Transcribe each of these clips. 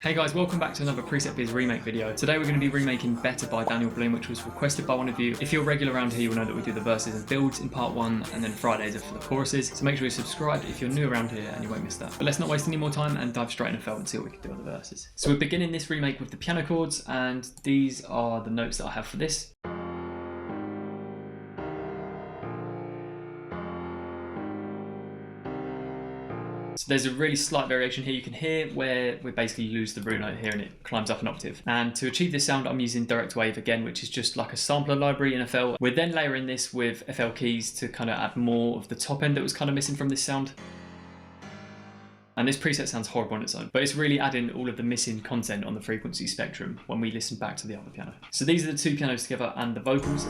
Hey guys, welcome back to another Preset Biz remake video. Today we're going to be remaking Better by Daniel Blume, which was requested by one of you. If you're regular around here, you'll know that we do the verses and builds in part 1, and then Fridays are for the choruses. So make sure you're subscribed if you're new around here and you won't miss that. But let's not waste any more time and dive straight in FL and see what we can do on the verses. So we're beginning this remake with the piano chords, and these are the notes that I have for this. So there's a really slight variation here you can hear where we basically lose the root note here and it climbs up an octave. And to achieve this sound, I'm using Direct Wave again, which is just like a sampler library in FL. We're then layering this with FL keys to kind of add more of the top end that was kind of missing from this sound. And this preset sounds horrible on its own, but it's really adding all of the missing content on the frequency spectrum when we listen back to the other piano. So these are the two pianos together and the vocals.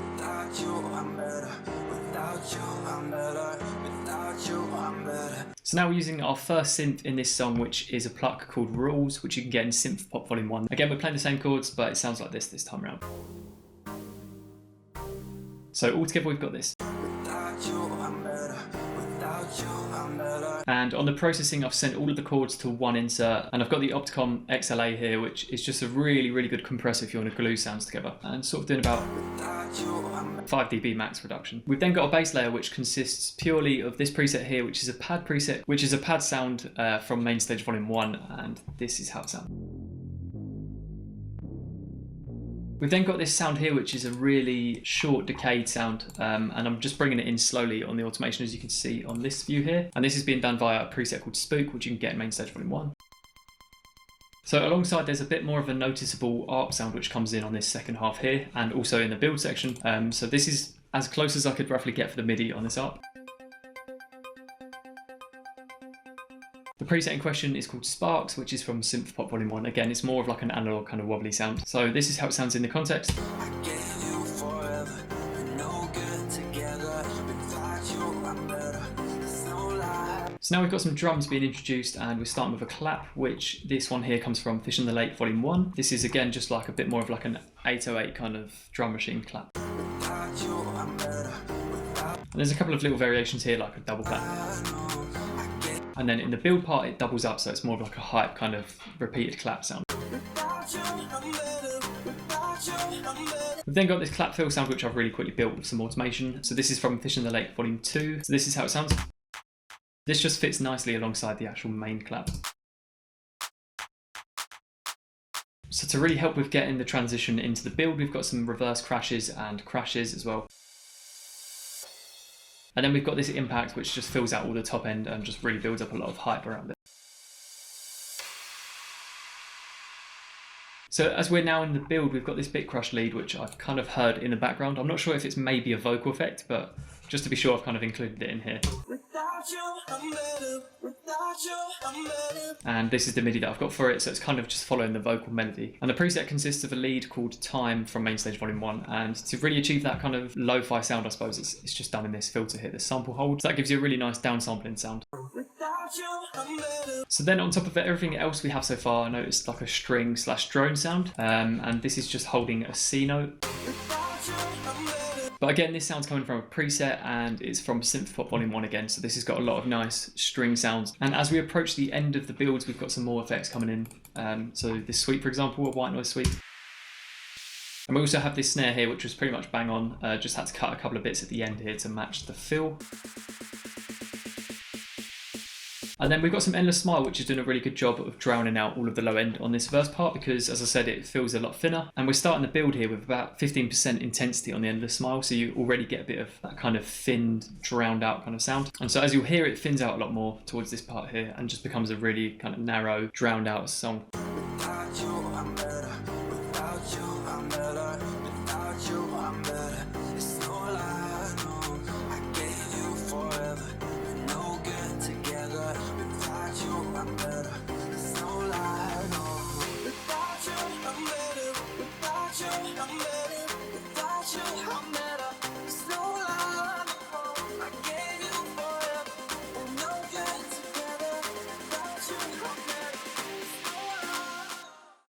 So now we're using our first synth in this song, which is a pluck called Rules, which you can get in Synth Pop Vol.1. Again, we're playing the same chords, but it sounds like this time around. So altogether we've got this. And on the processing, I've sent all of the chords to one insert, and I've got the Opticom XLA here, which is just a really good compressor if you want to glue sounds together, and sort of doing about 5 dB max reduction. We've then got a bass layer which consists purely of this preset here, which is a pad preset, which is a pad sound from Main Stage Vol.1, and this is how it sounds. We've then got this sound here, which is a really short decayed sound, and I'm just bringing it in slowly on the automation, as you can see on this view here. And this is being done via a preset called Spook, which you can get in Main Stage Vol.1. So alongside, there's a bit more of a noticeable ARP sound which comes in on this second half here, and also in the build section. So this is as close as I could roughly get for the MIDI on this ARP. The preset in question is called Sparks, which is from Synth Pop Vol.1. Again, it's more of like an analog kind of wobbly sound. So this is how it sounds in the context. So now we've got some drums being introduced, and we're starting with a clap, which this one here comes from Fish in the Lake Vol.1. This is again just like a bit more of like an 808 kind of drum machine clap. And there's a couple of little variations here, like a double clap. And then in the build part, it doubles up, so it's more of like a hype kind of repeated clap sound. We've then got this clap fill sound, which I've really quickly built with some automation. So this is from Fish in the Lake Vol.2. So this is how it sounds. This just fits nicely alongside the actual main clap. So to really help with getting the transition into the build, we've got some reverse crashes and crashes as well. And then we've got this impact, which just fills out all the top end and just really builds up a lot of hype around it. So as we're now in the build, we've got this bit crush lead, which I've kind of heard in the background. I'm not sure if it's maybe a vocal effect, but just to be sure, I've kind of included it in here. And this is the MIDI that I've got for it, so it's kind of just following the vocal melody. And the preset consists of a lead called Time from Main Stage Vol.1, and to really achieve that kind of lo-fi sound, I suppose, it's just done in this filter here, this sample hold. So that gives you a really nice downsampling sound. So then on top of it, everything else we have so far, I noticed like a string / drone sound, and this is just holding a C note. But again, this sound's coming from a preset, and it's from Synth Pop Vol.1 again, so this has got a lot of nice string sounds. And as we approach the end of the builds, we've got some more effects coming in. So this sweep, for example, a white noise sweep. And we also have this snare here, which was pretty much bang on. Just had to cut a couple of bits at the end here to match the fill. And then we've got some Endless Smile, which is doing a really good job of drowning out all of the low end on this verse part, because as I said, it feels a lot thinner. And we're starting the build here with about 15% intensity on the Endless Smile, so you already get a bit of that kind of thinned, drowned out kind of sound. And so as you'll hear, it thins out a lot more towards this part here and just becomes a really kind of narrow, drowned out song.